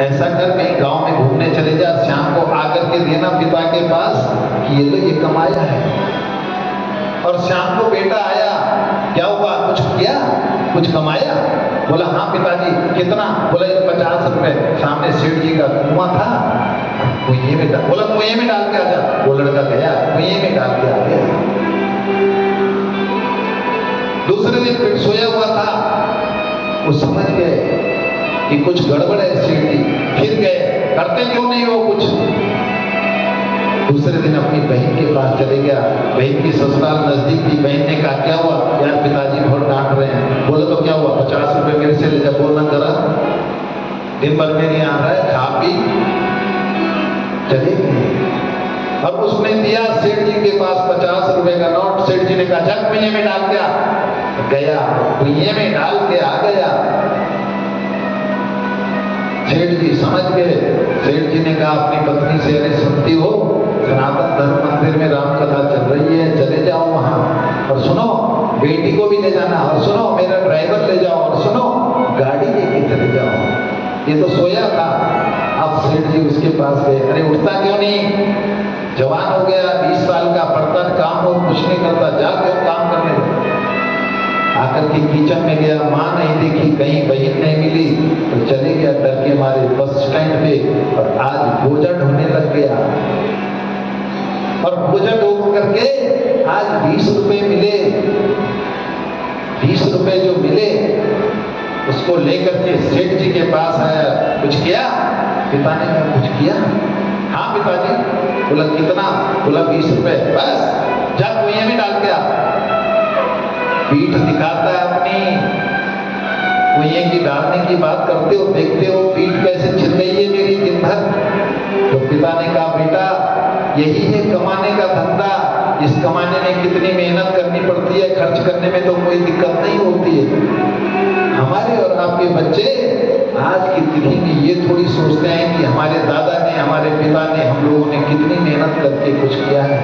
ऐसा कर कहीं गांव में घूमने चले जा, शाम को आकर के देना पिता के पास कि ये लो ये कमाया है। और शाम को बेटा आया, क्या हुआ, कुछ किया, कुछ कमाया? बोला हाँ पिताजी। कितना? बोला ये 50 रुपए। सामने सेठ जी का कुआं था, कुएं में डाल, बोला कुएं में डाल के आ जा। वो लड़का गया, कुएं में डाल के आ गया। दूसरे दिन फिर सोया हुआ था, वो समझ गए कि कुछ गड़बड़ है सेठ जी। फिर गए, करते क्यों नहीं हो कुछ? दूसरे दिन अपनी बहन के पास चले गया, बहन की ससुराल नजदीक थी। बहन ने कहा क्या हुआ? यार पिताजी बहुत डांट रहे हैं। बोले तो क्या हुआ? 50 रुपए मेरे से ले जा। बोलना करा, दिन भर मेरे यहाँ रहा है, खा पी चले गए। अब उसने दिया सेठ जी के पास 50 रुपए का नोट। सेठ जी ने कहा जा कुएं में डाल दिया। गया, कुएं में डाल के आ गया। सेठ जी समझ गए। सेठ जी ने कहा अपनी पत्नी से, अरे सुनती हो, सनातन धर्म मंदिर में राम कथा चल रही है, चले जाओ वहां। और सुनो, बेटी को भी ले जाना। और सुनो, मेरा ड्राइवर ले जाओ। और सुनो, गाड़ी लेके चले जाओ। ये तो सोया था। अब सेठ जी उसके पास गए। अरे उठता क्यों नहीं? जवान हो गया, 20 साल का, पढ़ता काम और कुछ नहीं करता, जा क्यों काम करने दो। आकर के किचन में गया, माँ नहीं देखी, कहीं बहन नहीं मिली, तो चले गया डर के मारे बस स्टैंड पे। और आज बोझा ढोने लग गया। और बोझा ढो करके आज 20 रुपए मिले। 20 रुपए जो मिले उसको लेकर के सेठ जी के पास आया। कुछ किया? पिता ने कहा कुछ किया? हाँ पिताजी। बोला कितना? बोला 20 रुपए। बस जा कुएं में डाल के आ। पीठ दिखाता है अपनी, कुएं की डालने की बात करते हो, देखते हो पीठ कैसे छिल गई है मेरी दिन भर। तो पिता ने कहा बेटा यही है कमाने का धंधा, इस कमाने में कितनी मेहनत करनी पड़ती है, खर्च करने में तो कोई दिक्कत नहीं होती है। हमारे और आपके बच्चे आज की पीढ़ी में ये थोड़ी सोचते हैं कि हमारे दादा ने, हमारे पिता ने, हम लोगों ने कितनी मेहनत करके कुछ किया है।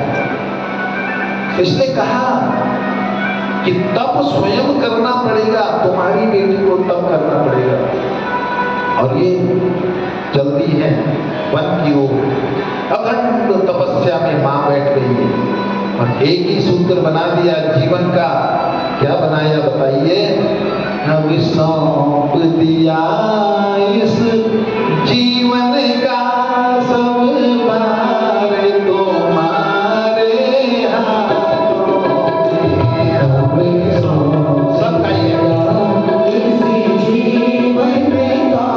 इसने कहा कि तब स्वयं करना पड़ेगा, तुम्हारी बेटी को तब करना पड़ेगा। और ये चलती है वन की ओर। अखंड तपस्या में मां बैठ गई है और एक ही सूत्र बना दिया जीवन का। क्या बनाया बताइए? अब सौंप दिया इस जीवन का सब भार तुम्हारे हाथों में। अब सब कहिए इस जीवन का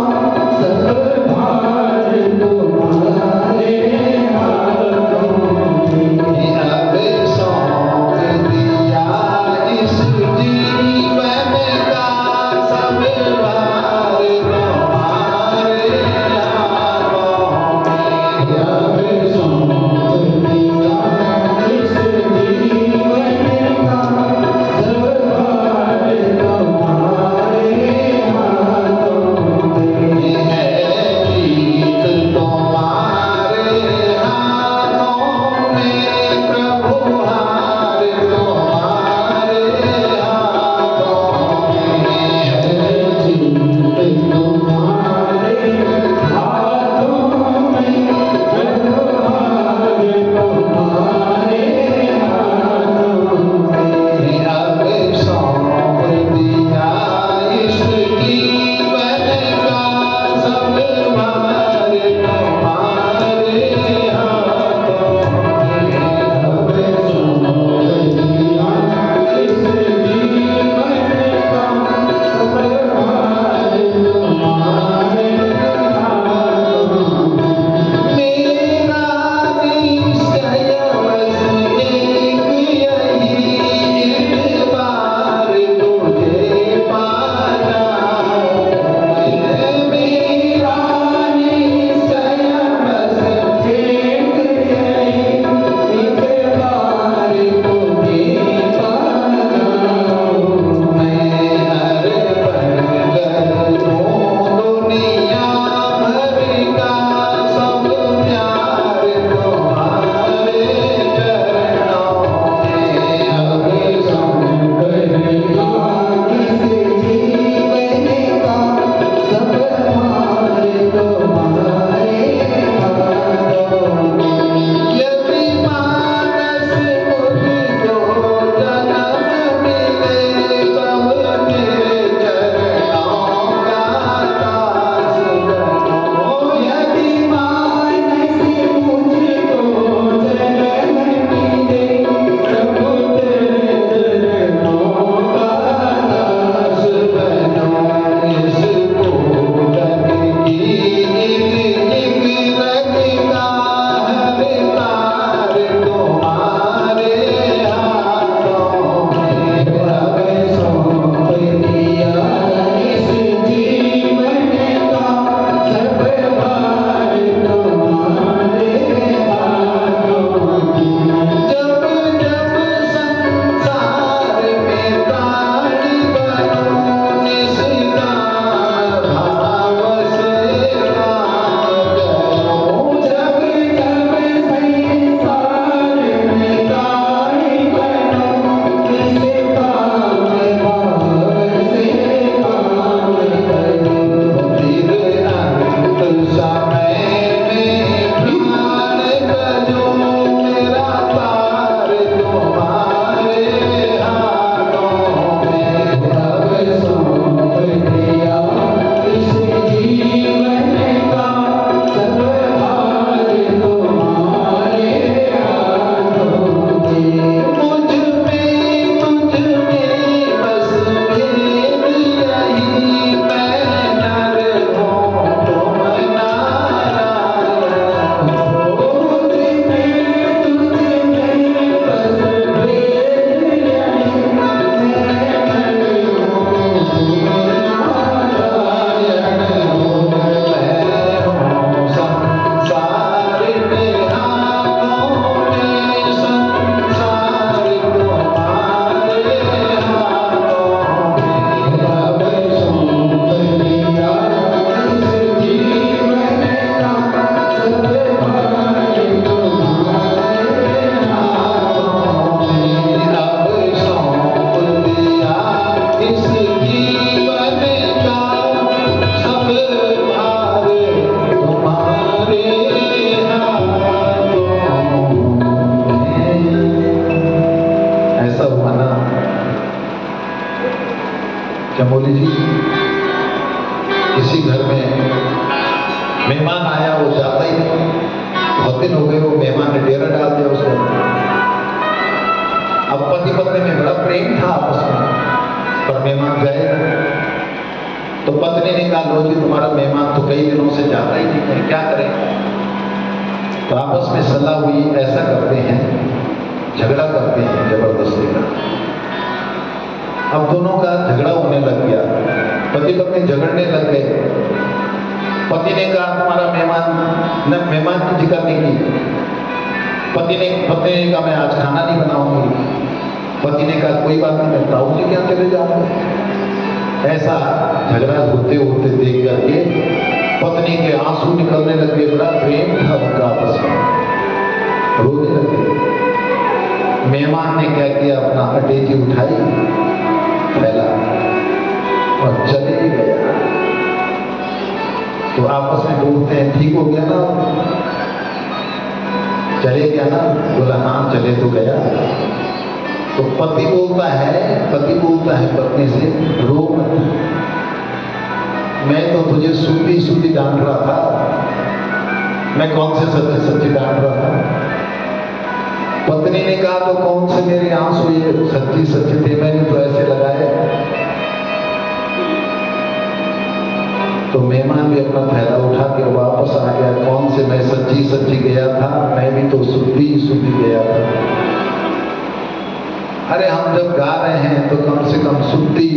सब भार तुम्हारे हाथों में। अब सौंप दिया इस जीवन का सब भार तुम्हारे हाथों में। अब सौंप दिया इस जीवन का सब भार तुम्हारे हाथों में। है जीत तुम्हारे हाथों में, प्रभु हार तुम्हारे हाथों में। है जीत तुम्हारे हाथों में, प्रभु हार तुम्हारे हाथों में। अब सौंप दिया इस जीवन का सब भार तुम्हारे हाथों में। अब सौंप दिया इस जीवन का सब भार तुम्हारे हाथों में। मेरा निश्चय बस एक यही, एक बार तुझे पाना है। मेरा निश्चय बस एक यही, एक बार तुझे पाना। मैं हर पल कर दूं दुनिया भर का सब प्यार तुम्हारे चरणों में। अब सौंप दिया इस जीवन का सब भार तुम्हारे चमोली जी, किसी घर में मेहमान आया, वो जाता ही नहीं, बहुत दिन हो गए, वो मेहमान ने डेरा डाल दिया उसको। अब पति पत्नी में बड़ा प्रेम था आपस में, पर मेहमान जाए तो पत्नी ने कहा, लो जी तुम्हारा मेहमान तो कई दिनों से जाता ही नहीं है, क्या करें? तो आपस में सलाह हुई, ऐसा करते हैं, झगड़ा करते हैं जबरदस्ती का। अब दोनों का झगड़ा होने लग गया, पति पत्नी झगड़ने लग गए। पति ने कहा तुम्हारा मेहमान की जिक्र नहीं की। पत्नी ने कहा मैं आज खाना नहीं बनाऊंगी। पति ने कहा कोई बात नहीं, मैं ताऊ जी के यहाँ चले जाऊंगा। ऐसा झगड़ा होते होते देख करके पत्नी के आंसू निकलने लगे। बड़ा प्रेम था उनका आपस में, रोने लगे। मेहमान ने क्या किया, अपना अटैची उठाई, फैला और चले ही गया। तो आपस में बोलते हैं ठीक हो गया ना, चले गया ना? बोला हाँ चले तो गया। तो पति बोलता है पत्नी से, रो मत, मैं तो तुझे सूदी सूदी डांट रहा था, मैं कौन से सच्ची सच्ची डांट रहा था? पत्नी ने कहा तो कौन से मेरे आंसू ये सच्ची सच्ची थे, मैंने तो ऐसे लगाए। तो मेहमान भी अपना थैला उठा के वापस आ गया, कौन से मैं सच्ची सच्ची गया था, मैं भी तो सुधी गया था। अरे हम जब गा रहे हैं तो कम से कम सुधी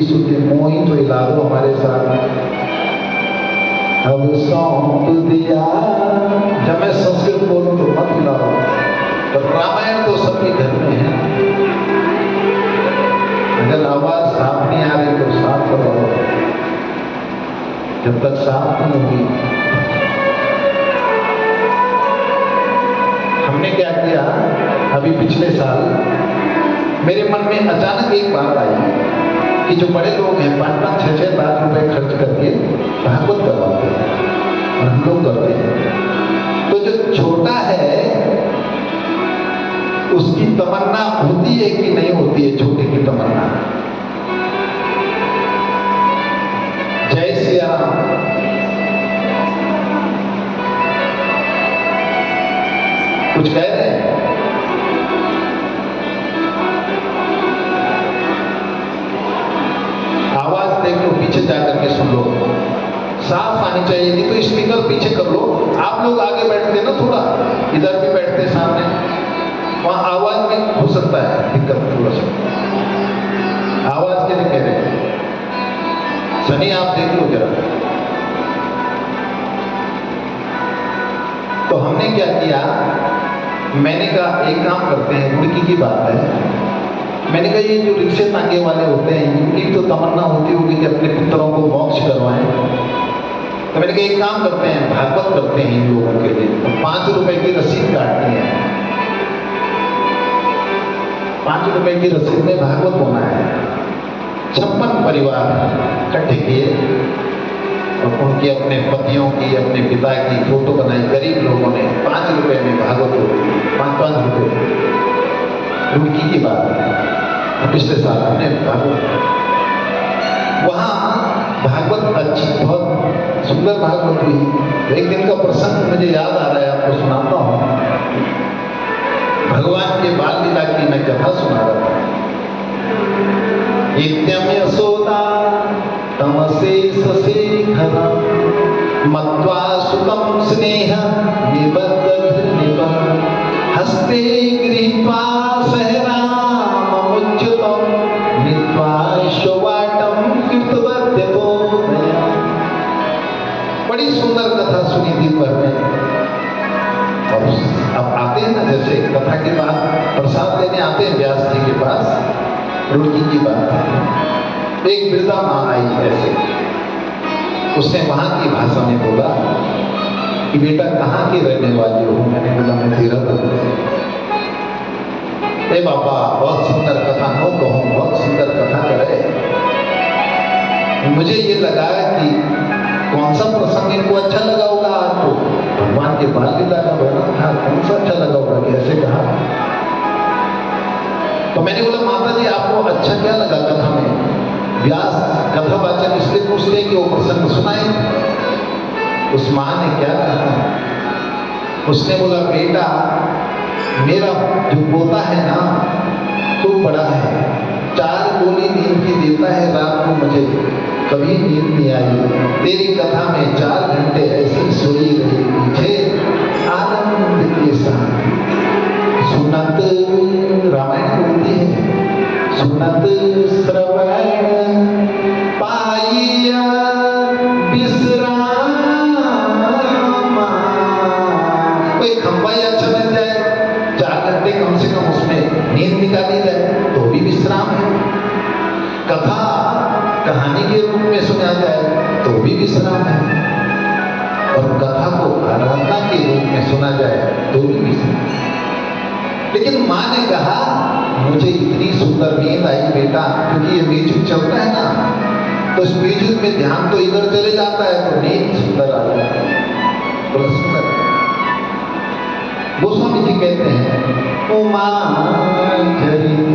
मोही तो हिला दो हमारे साथ। अब सौंप दिया, जब मैं संस्कृत बोलूं तो मत हिलाओ, पर रामायण तो सबके घर में है। अगर आवाज साफ नहीं आ रही तो साफ करो, जब तक साफ नहीं होगी। हमने क्या किया, अभी पिछले साल मेरे मन में अचानक एक बात आई कि जो बड़े लोग हैं 5-5, 6-6 लाख रुपए खर्च करके भागवत करवाते हैं और हम लोग करते हैं, तो जो छोटा है उसकी तमन्ना होती है कि नहीं होती है? छोटे की तमन्ना। जय सिया राम। कुछ कह रहे हैं? आवाज देख लो, पीछे जाकर के सुन लो, साफ आनी चाहिए। नहीं तो स्पीकर पीछे कर लो, आप लोग आगे बैठते ना, थोड़ा इधर भी बैठते सामने, वहां आवाज में हो सकता है दिक्कत थोड़ा सा। आवाज के लिए कह रहे हैं, सनी आप देख लो जरा। तो हमने क्या किया, मैंने कहा एक काम करते हैं, मुर्गी की बात है, मैंने कहा ये जो रिक्शे तांगे वाले होते हैं इनकी तो तमन्ना होती होगी कि अपने पुत्रों को मोक्ष करवाएं। तो मैंने कहा एक काम करते हैं, भागवत करते हैं इन लोगों के लिए। तो 5 रुपए की रसीद काटनी है, 5 रुपए की रसीद में भागवत होना है। 56 परिवार इकट्ठे किए और उनके अपने पतियों की, अपने पिता की फोटो बनाई। गरीब लोगों ने 5 रुपए में भागवत हो, 5-5 रुपए। रुड़की की बात है, पिछले साल हमने भागवत, वहाँ भागवत अच्छी, बहुत सुंदर भागवत हुई। एक दिन का प्रसंग मुझे याद आ रहा है, आपको सुनाता हूँ। भगवान के बाल लीला की मैं कथा सुना रहा था। इत्यम यशोदा तमसे सशेखर मत्वा सुतम स्नेह निबद्ध हस्ते गृहीत्वा सहरामुच्युतं नीत्वा शोवाटं कृतवत्यतो। बड़ी सुंदर कथा सुनी दिन भर में। और अब आते हैं ना, जैसे कथा के बाद प्रसाद लेने आते हैं व्यास जी के पास। रुड़की की बात है, एक वृद्धा माँ आई ऐसे, उसने वहां की भाषा में बोला कि बेटा कहाँ की रहने वाली हो? मैंने बोला मैं तीरथ। ए बाबा बहुत सुंदर कथा, नो कहूँ बहुत सुंदर कथा करे। मुझे ये लगा कि कौन सा प्रसंग इनको अच्छा लगा होगा, आपको भगवान के बाल लीला का वर्णन था, कौन सा अच्छा लगा होगा, कैसे कहा? तो मैंने बोला माता जी आपको अच्छा क्या लगा कथा में? व्यास कथावाचक इसलिए पूछते हैं कि वो प्रसंग सुनाए। उस माँ ने क्या कहा? उसने बोला, बेटा मेरा जो पोता है ना तो बड़ा है, 4 गोली नींद की देता है रात को, मुझे कभी नींद नहीं आई। तेरी कथा में 4 घंटे ऐसी सोई रही पीछे आनंद के साथ। सुनत रामायण बोलती है, सुनत श्रवण पाइया विश्राम। कोई खंबा ही अच्छा मिल जाए, 4 घंटे कम से कम उसमें नींद निकाली जाए तो भी विश्राम है। कथा कहानी के रूप में सुना जाए तो भी विश्राम है, और कथा को आराधना के रूप में सुना जाए तो भी विश्राम है। लेकिन माँ ने कहा, मुझे इतनी सुंदर नींद आई बेटा, क्योंकि ये म्यूजिक चलता है ना, तो इस म्यूजिक में ध्यान तो इधर चले जाता है तो नींद सुंदर आ जाता है। बड़ा सुंदर। गोस्वामी जी कहते हैं, उमा चरित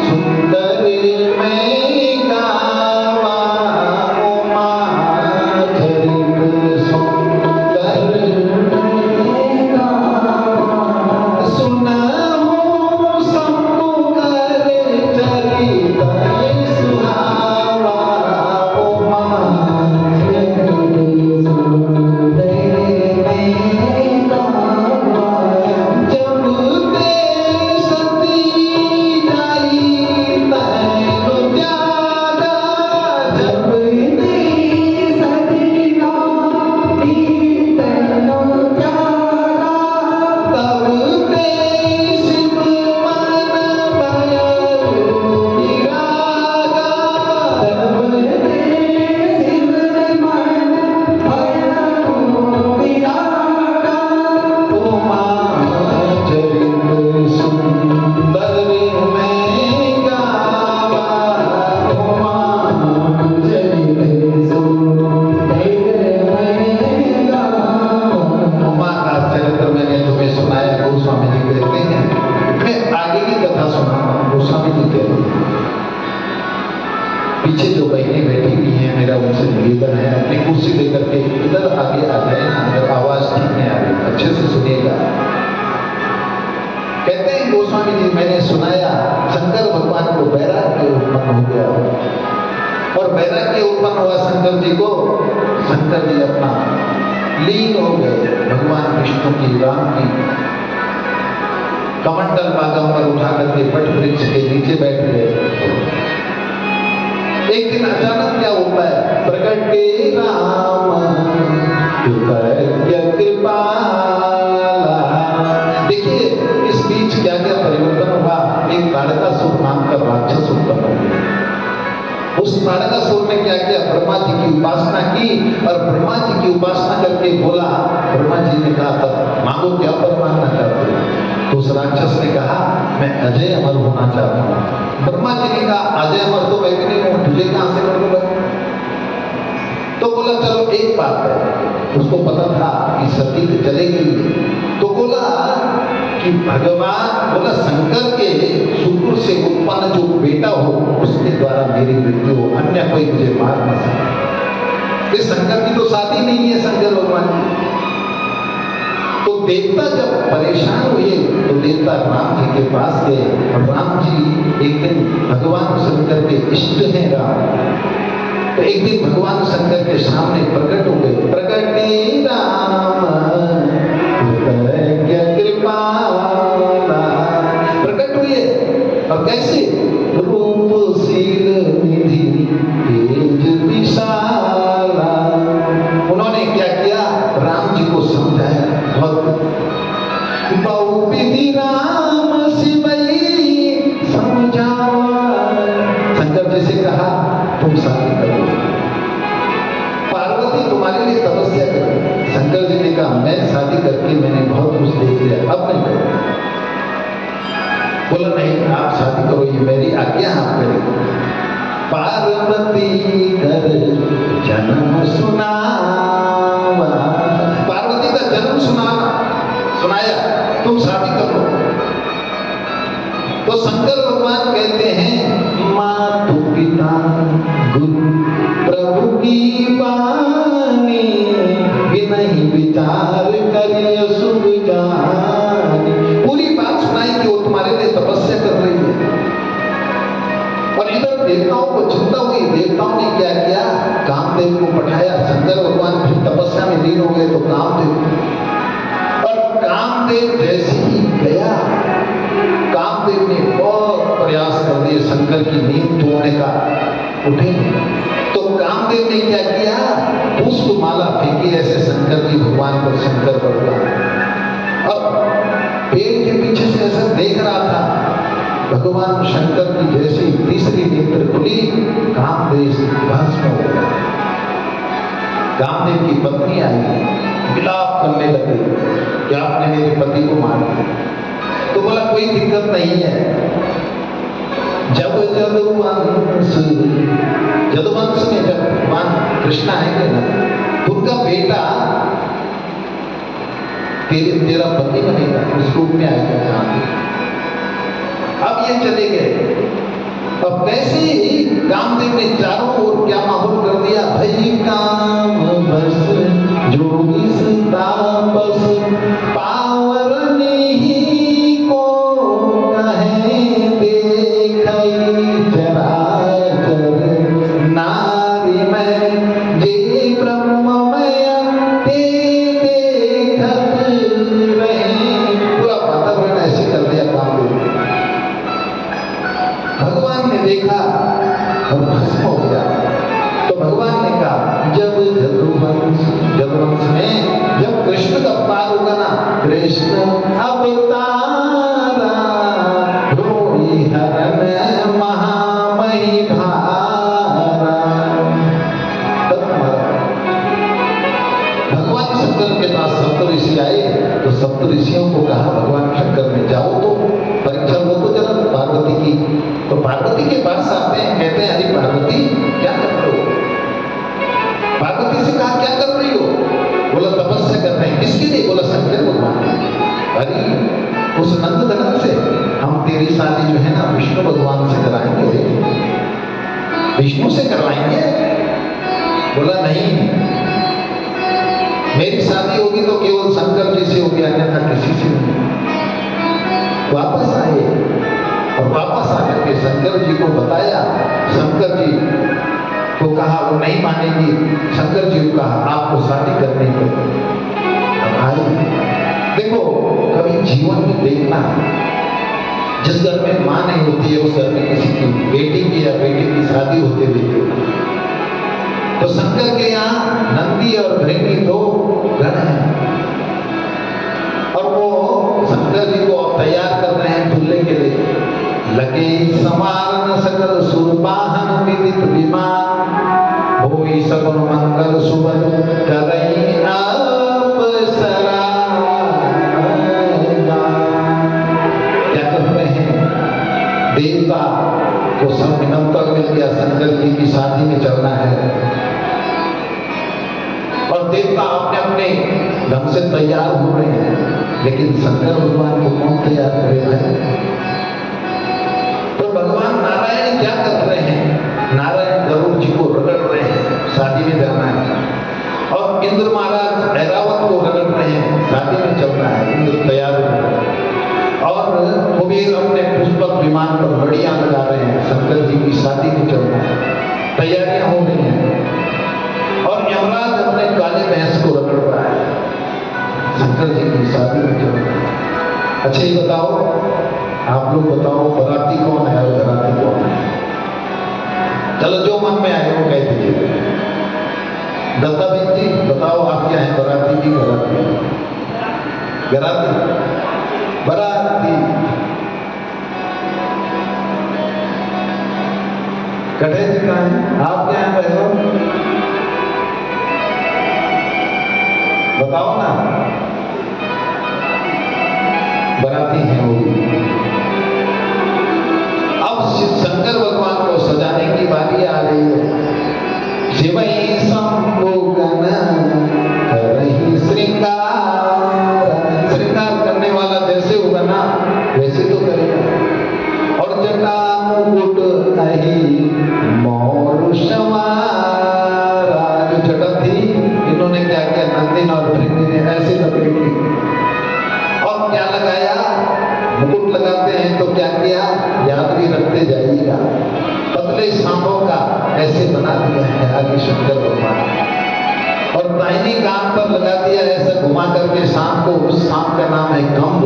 सुंदर मैं गावा, उमा चरित सुंदर मैं गावा, सुनहु सबको कर चरित सुहावा, उमा चरित सुंदर मैं गावा। जब ते सती जाई तैनु त्यागा, जब ते सती जाई तैनु त्यागा, तब ते शिव मन भयउ विरागा, तब ते शिव मन भयउ विरागा। उमा चरित सुंदर मैं गावा, उमा चरित सुंदर मैं गावा। उमा का चरित्र मैंने तुम्हें सुनाया, गोस्वामी जी कहते हैं। मैं आगे की कथा सुनाऊंगा। गोस्वामी जी कहते हैं, पीछे जो बहनें बैठी हुई हैं, मेरा उनसे निवेदन है, अपनी कुर्सी लेकर के इधर आगे आ जाए ना, अगर आवाज ठीक नहीं आ रही अच्छे से सुनिएगा। कहते हैं गोस्वामी जी, मैंने सुनाया शंकर भगवान को वैराग्य उत्पन्न हो गया, और वैराग्य उत्पन्न हुआ शंकर जी को। शंकर जी अपना लीन हो गए भगवान विष्णु की, राम की कमंडल बागंबर उठा करके वट वृक्ष के नीचे बैठ गए। एक दिन अचानक क्या होता है, प्रगटे राम कृपया कृपाला। देखिए इस बीच क्या क्या परिवर्तन हुआ। एक ताड़कासुर नाम का राक्षस उत्पन्न हो गया। उस ताड़कासुर ने क्या किया, ब्रह्मा जी की उपासना की, और ब्रह्मा जी की उपासना करके बोला, ब्रह्मा जी ने कहा, तब मांगो क्या पर मांगना चाहते हो? तो उस राक्षस ने कहा, मैं अजय अमर होना चाहता हूँ। ब्रह्मा जी ने कहा, अजय अमर तो मैं भी नहीं हूँ, तुझे कहां से कर दूंगा? तो बोला चलो एक बात है। उसको पता था कि सती तो चलेगी, तो बोला कि भगवान, बोला शंकर के शुक्र से उत्पन्न जो बेटा हो उसके द्वारा मेरी मृत्यु हो, अन्य कोई मुझे मार न सके। इस शंकर की तो शादी नहीं है शंकर भगवान की। तो देवता जब परेशान हुए तो देवता राम जी के पास गए, और राम जी एक दिन, भगवान शंकर के इष्ट हैं राम, तो एक दिन भगवान शंकर के सामने प्रकट हो गए। प्रकटे राम कृपाला, प्रकट हुए। और कैसे? रूपशील निधि तेज विशाला। उन्होंने क्या किया, राम जी को समझाया। बहुविधि राम शिवई समझावा। शंकर जी से कहा, तुम शादी करो, पार्वती तुम्हारे लिए तपस्या करो। शंकर जी ने कहा, मैं शादी करके मैंने बहुत कुछ देख लिया, अब नहीं करो। बोला नहीं, आप शादी करो, ये मेरी आज्ञा, आप करें। पार्वती कर जन्म सुनावा। पार्वती का जन्म सुनाया, तुम शादी करो। तो शंकर भगवान कहते हैं, मातु पिता नहीं विचार करिए शुभ जानी। पूरी बात सुनाई कि वो तुम्हारे लिए तपस्या कर रही है। और इधर देवताओं को चिंता हुई, देवताओं ने क्या किया, कामदेव को पठाया। शंकर भगवान फिर तपस्या में लीन हो गए तो कामदेव जैसे ही गया, कामदेव ने बहुत प्रयास कर दिए शंकर की नींद तोड़ने का, उठे तो कामदेव ने क्या किया, पुष्प माला फेंकी ऐसे शंकर जी भगवान पर। शंकर भगवान अब पेड़ के पीछे से ऐसा देख रहा था, भगवान शंकर की जैसी तीसरी नेत्र खुली, कामदेव भस्म हो गया। कामदेव की पत्नी आई, विलाप करने लगे कि आपने मेरे पति को मार दिया। तो बोला कोई दिक्कत नहीं है। जब जदुवंश में जब भगवान कृष्ण आएंगे ना, उनका बेटा तेरा पति बनेगा, उस रूप में आएगा। अब ये चले गए। अब कैसे ही कामदेव ने चारों ओर क्या माहौल कर दिया, भई काम बस जोगी तापस पावर नहीं को कहे देखई चराचर नारी में जे ब्रह्ममय ते देखत रहे। पूरा वातावरण ऐसे कर दिया कामदेव। भगवान ने देखा और भस्म हो गया। तो भगवान ने कहा जब जदुवंश में जब कृष्ण का अवतार होगा ना, कृष्ण अवतारा रोई हरण महामही भारा। भगवान शंकर के पास सप्त ऋषि आए तो सप्त ऋषियों को कहा भगवान शंकर ने जाओ तो परीक्षा लो तो जरा पार्वती की। तो पार्वती के पास आते हैं, कहते हैं अरे पार्वती क्या कर रहे हो? पार्वती से कहा क्या कर रही हो? बोला तपस्या कर रहे हैं। किसके लिए? बोला शंकर भगवान। अरे उस नंद धनन से हम तेरी शादी जो है ना विष्णु भगवान से कराएंगे, विष्णु से करवाएंगे। बोला नहीं, मेरी शादी होगी तो केवल शंकर जी से होगी, अन्यथा किसी से नहीं। वापस आए और वापस आकर के शंकर जी को बताया। शंकर जी को कहा, वो नहीं मानेगी। शंकर जी को कहा आपको शादी करने को। देखो कभी जीवन में देखना, जिस घर में मां नहीं होती है उस घर में किसी की बेटी की या बेटी की शादी होते देखो। तो शंकर के यहाँ नंदी और भृंगी दो गण हैं और वो शंकर जी को अब तैयार कर रहे हैं दूल्हे के लिए। लगे समार न सकल सुरपाहन विदित विमान, होई सगुन मंगल सुबह करई अप्सरा। क्या कर रहे हैं? देवता को सब निमंत्रण मिल गया, शंकर जी की शादी में चलना है। और देवता अपने अपने ढंग से तैयार हो रहे हैं, लेकिन शंकर भगवान को कौन तैयार करेगा? तो भगवान नारायण क्या कर रहे हैं? नारायण गरुड़ जी को रगड़ रहे हैं, शादी में जाना है। और इंद्र महाराज ऐरावत को रगड़ रहे हैं, शादी में चलना है। इंद्र तैयार हो रहे हैं और कुबेर अपने पुष्पक विमान पर लड़ियां लगा रहे हैं, शंकर जी की शादी में चलना है। तैयारियां हो रही हैं और यमराज अपने काले भैंस को रगड़ रहा है, शंकर जी की शादी में चलना है। अच्छा ये बताओ, आप लोग बताओ, बराती कौन है और घराती कौन है? चलो जो मन में आए वो कह दीजिए। दत्ता बहन जी बताओ, आप क्या है, बराती की घराती? घराती, बराती। कटे जी कहाँ है? आप क्या है बहनों? बताओ ना। बराती हैं वो भी। अब शंकर भगवान को सजाने की बारी आ रही है। शिवई शंभु गण करहि श्रृंगार। श्रृंगार करने वाला जैसे होगा ना वैसे तो करेगा। और जटा मुकुट अहि मोर सवार, जो जटा थी इन्होंने क्या किया, नंदिन और भृंगी ने ऐसे लपेटी और क्या लगाया, मुकुट लगाते हैं तो क्या किया, याद भी रखते जाइएगा, पतले सांपों का ऐसे बना दिया है आदि शंकर भगवान, और दाहिनी कान पर लगा दिया ऐसा घुमा करके सांप को। उस सांप का नाम है गंभ,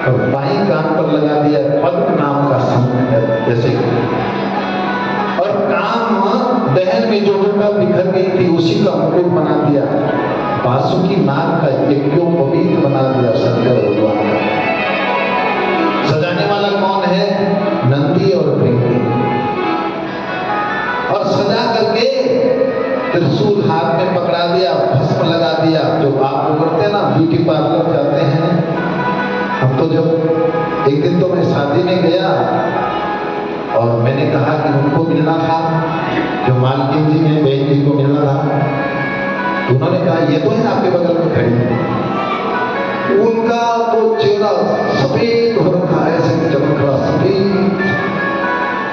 और बाई कान पर लगा दिया पद्म नाम का सांप जैसे। और काम दहन में जो होता बिखर गई थी उसी का मुकुट बना दिया, बासुकी नाग का यज्ञोपवीत बना दिया शंकर भगवान का। सजाने वाला कौन है, नंदी और भृंगी। और सजा करके त्रिशूल हाथ में पकड़ा दिया, भस्म लगा दिया। जो आप लोग करते हैं ना, ब्यूटी पार्लर जाते हैं, हम तो जब एक दिन तो मैं शादी में गया और मैंने कहा कि उनको मिलना था, जो मालकिन जी हैं बहन जी को मिलना था, तो उन्होंने कहा ये तो है आपके बगल में खड़ी। उनका तो चेहरा सफेद हो रखा है, ऐसे चमक रहा सफेद,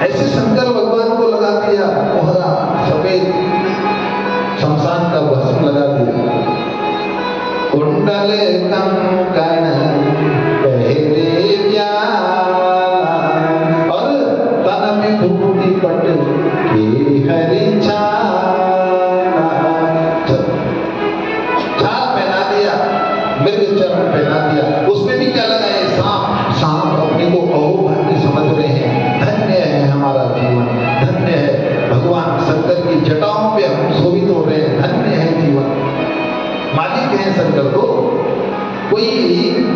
ऐसे शंकर भगवान को लगा दिया कोहरा सफेद, शमशान का भस्म लगा दिया। कुंडल कंकण पहरे प्याला और तन विभूति पट के हरि छाला, छाल पहना दिया, मृग चरण पहना दिया। उसमें भी क्या लगा है, सांप। सांप अपने को अहोभाग्य समझ रहे हैं, धन्य है हमारा जीवन, धन्य है भगवान शंकर की जटाओं पे हम शोभित हो रहे हैं, धन्य है जीवन। मालिक है शंकर तो। कोई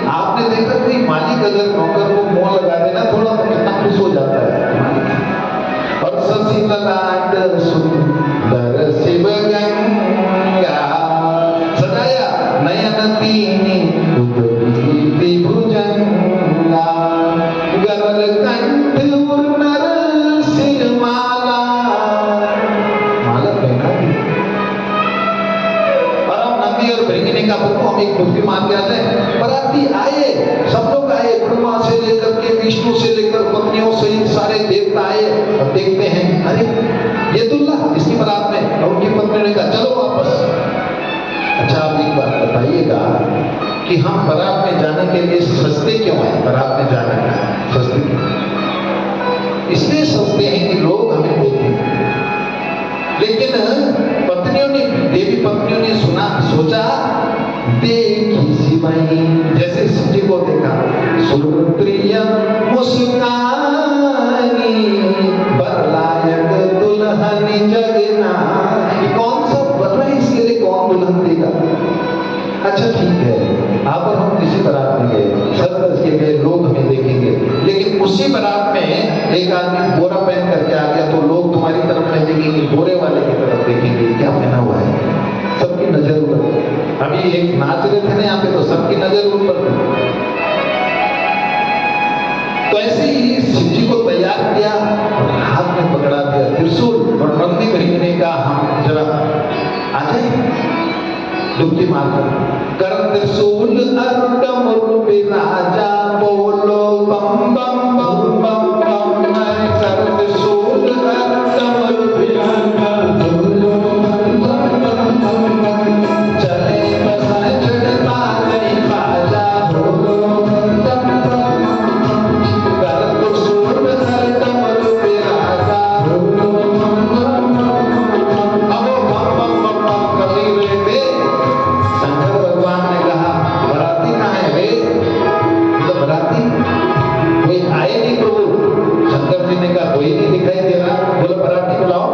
आपने देखा कोई मालिक अगर नौकर को मुंह लगा देना थोड़ा तो कितना खुश हो जाता है मालिक। और शशि ललाट सुंदर शिव गंगा सजाया, नयन तीनी उदीति भुजंगा, गरल कंठ नर सिर माला, माला पहना दी। और हम नंदी और भृंगी ने कहा प्रभु हम एक डुबकी मार के आते हैं। बराती आए, सब लोग आए, ब्रह्मा से लेकर के विष्णु से लेकर पत्नियों सहित सारे देवता आए। और देखते हैं अरे ये दुल्हा इसकी बारात में, और उनकी पत्नी ने कहा चलो वापस। अच्छा आप एक बात बताइएगा कि हम बारात में जाने के लिए सस्ते क्यों हैं, बारात में जाने के सस्ते क्यों, इसलिए सस्ते हैं कि लोग हमें देखें। लेकिन पत्नियों ने, देवी पत्नियों ने सुना, सोचा देखी शिवाई, जैसे शिव जी को देखा, सुरप्रिय मुस्कानी बरलायक दुल्हन जगना। कौन सा बर है, इसके लिए कौन दुल्हन देगा। अच्छा ठीक है, आप और हम किसी बारात में गए, सज के गए, लोग हमें देखेंगे, लेकिन उसी बारात में एक आदमी बोरा पहन करके आ गया तो लोग तुम्हारी तरफ नहीं देखेंगे, बोरे वाले की तरफ देखेंगे, क्या पहना हुआ है। सबकी नजर ऊपर, अभी एक नाच रहे थे ना यहाँ पे, तो सबकी नजर ऊपर थी। तो ऐसे ही शिव जी को तैयार किया और हाथ में पकड़ा दिया त्रिशूल, और नंदी भृंगी ने कहा हम जरा आ जाए डुबकी मारकर। कर त्रिशूल अरुण मुर्बी राजा बोलो बम बम बम बम बम, कर त्रिशूल अरुण मुर्बी राजा बोलो बम बम बम बम, चले बसा चढ़ता नहीं बाजा बोलो बम बम बम, कर त्रिशूल अरुण मुर्बी राजा बोलो बम बम बम। अब बम बम बम बम कर रहे थे, शंकर भगवान ने कहा बराती कहाँ है रे, तो बराती कोई आए नहीं प्रभु। शंकर जी ने कहा कोई नहीं दिखाई दे रहा, बोला बराती बुलाओ।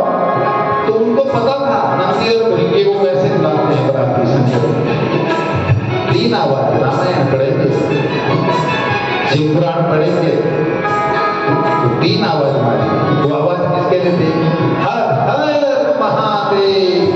तो उनको पता था नंदी और भृंगी को कैसे बुलाते हैं बराती। शंकर तीन आवाज, रामायण पढ़ेंगे, शिव पुराण पढ़ेंगे, तो तीन आवाज मारी। वो आवाज किसके लिए थी, हर हर महादेव,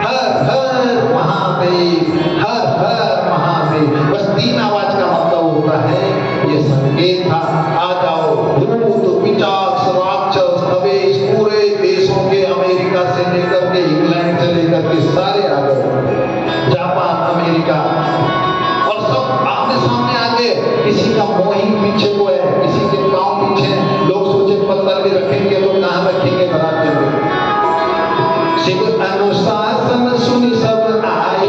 हर हर महादेव, हर हर महादेव। बस तीन आवाज का मतलब होता है, ये संकेत था आ जाओ भूत पिशाच राक्षस खबेश पूरे देशों के, अमेरिका से लेकर के इंग्लैंड से लेकर के सारे आ गए, जापान अमेरिका, और सब आमने सामने आ गए। किसी का मुंह ही पीछे को है, किसी के पांव पीछे है। लोग सोचे पत्थर भी रखेंगे तो कहाँ रखेंगे बरात में। शिव अनुशासन सुनी सब आए,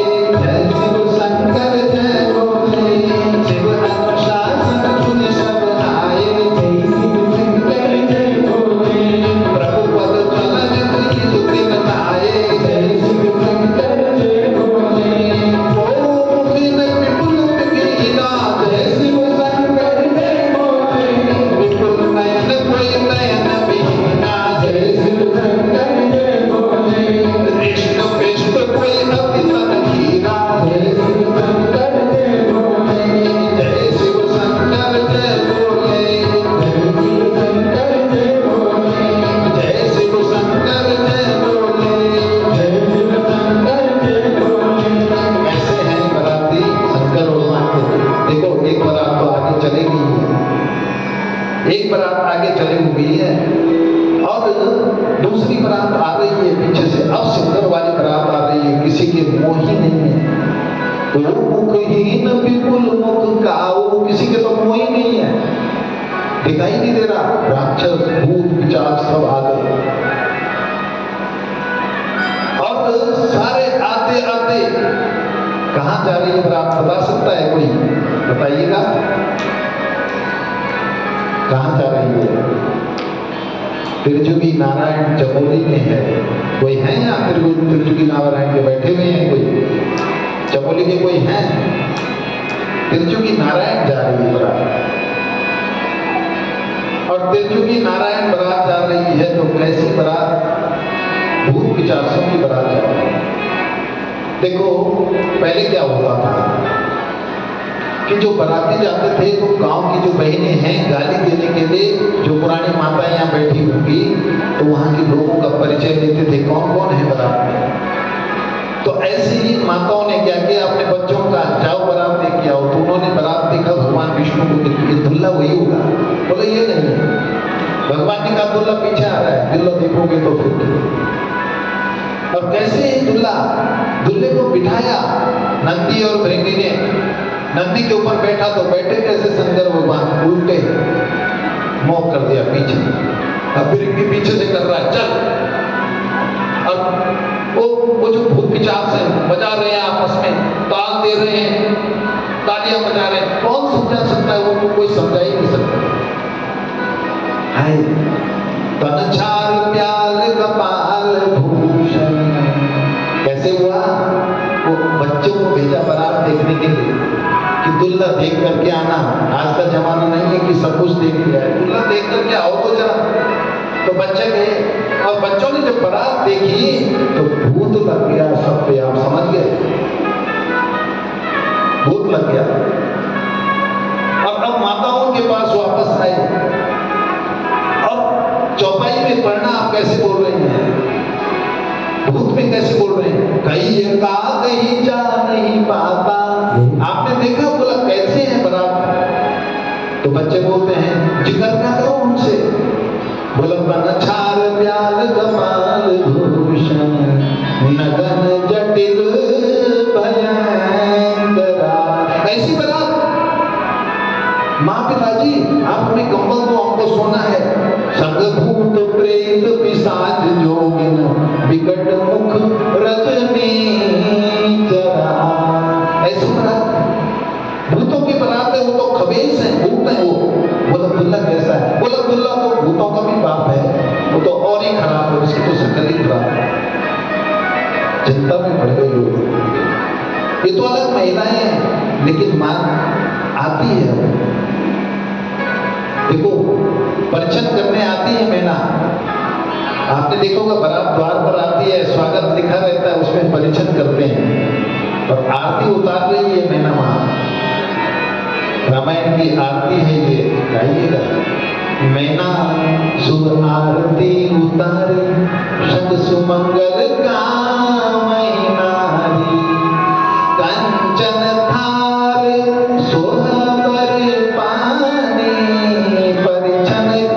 मुखहीन विपुल मुख काऊ, किसी के तो मुंह ही नहीं है, दिखाई नहीं दे रहा। राक्षस भूत पिशाच सब आ गए और सारे आते आते कहां जा रही है बारात बता सकता है कोई? बताइएगा कहां जा रही है? त्रिजुगी नारायण चमोली में है। कोई है यहाँ त्रिजुगी नारायण के बैठे हुए हैं? कोई चमोली के कोई हैं? त्रिजुगी नारायण जा रही है बारात, और त्रिजुगी नारायण बारात जा रही है तो कैसी बारात? भूत पिशाचों की बारात जा रही है। देखो पहले क्या होता था कि जो बाराती जाते थे तो गांव की जो बहनें हैं गाली देने के लिए, जो पुरानी माताएं यहाँ बैठी होंगी तो वहां के लोगों का परिचय देते थे कौन कौन है बारात में। तो ऐसे ही माताओं ने क्या किया, अपने बच्चों का जाओ बारात देख के आओ। तो उन्होंने बारात देखा, भगवान विष्णु को देखिए दुल्ला वही होगा। बोले ये नहीं, भगवान ने कहा दुल्ला पीछे आ रहा है, दुल्ला देखोगे तो फिर। और कैसे दुल्ले को बिठाया नंदी और भृंगी ने, नंदी के ऊपर बैठा तो बैठे कैसे शंकर भगवान, उल्टे मुंह कर दिया पीछे, अब भृंगी पीछे से कर रहा है चल। और वो जो भूत पिशाच है बजा रहे हैं आपस में, ताल दे रहे हैं, तालियां बजा रहे हैं। कौन समझा सकता है? वो कोई समझा ही नहीं सकता। हाय तनछार प्याल कपाल भूषण, कैसे हुआ? वो बच्चों को भेजा बारात देखने के लिए कि दुल्ला देख करके आना। आज का जमाना नहीं है कि सब कुछ देख लिया है, दुल्ला देख करके आओ तो जरा। तो बच्चे गए और बच्चों ने जब बारात देखी तो भूत लग गया सब पे। आप समझ गए, भूत लग गया। और अब माताओं के पास वापस आए और चौपाई में पढ़ना आप कैसे बोल रहे हैं, भूत में कैसे बोल रहे हैं? कहीं का कहीं जा नहीं पाता। आपने देखा? बोला कैसे है बारात? तो बच्चे बोलते हैं जिक्र ना करो उनसे। बोला तनछार प्याल कपाल भूषण, नगन जटिल भयंकरा। ऐसी बारात, माँ पिताजी आप हमें कंबल दो, हमको सोना है। संगभूत प्रेत पिशाच जोगिन, विकट मुख रजनी जरा। ऐसी बारात, भूतों की बारात है, वो तो खबीस है, भूत है वो। बोला दुल्ला कैसा है? बोला दुल्ला तो भूतों का भी बाप है, वो तो और ही खराब है, उसकी तो शक्ल ही खराब है। चिंता में पड़ गए लोग। ये तो अलग महिलाएं हैं, लेकिन मां आती है। देखो परिचय करने आती है मैना। आपने देखा होगा बारात द्वार पर आती है, स्वागत लिखा रहता है, उसमें परिचय करते हैं और आरती उतार रही है मैना। वहां रामायण की आरती है ये, गाइएगा। मैना सुर आरती उतारी, शंख सुमंगल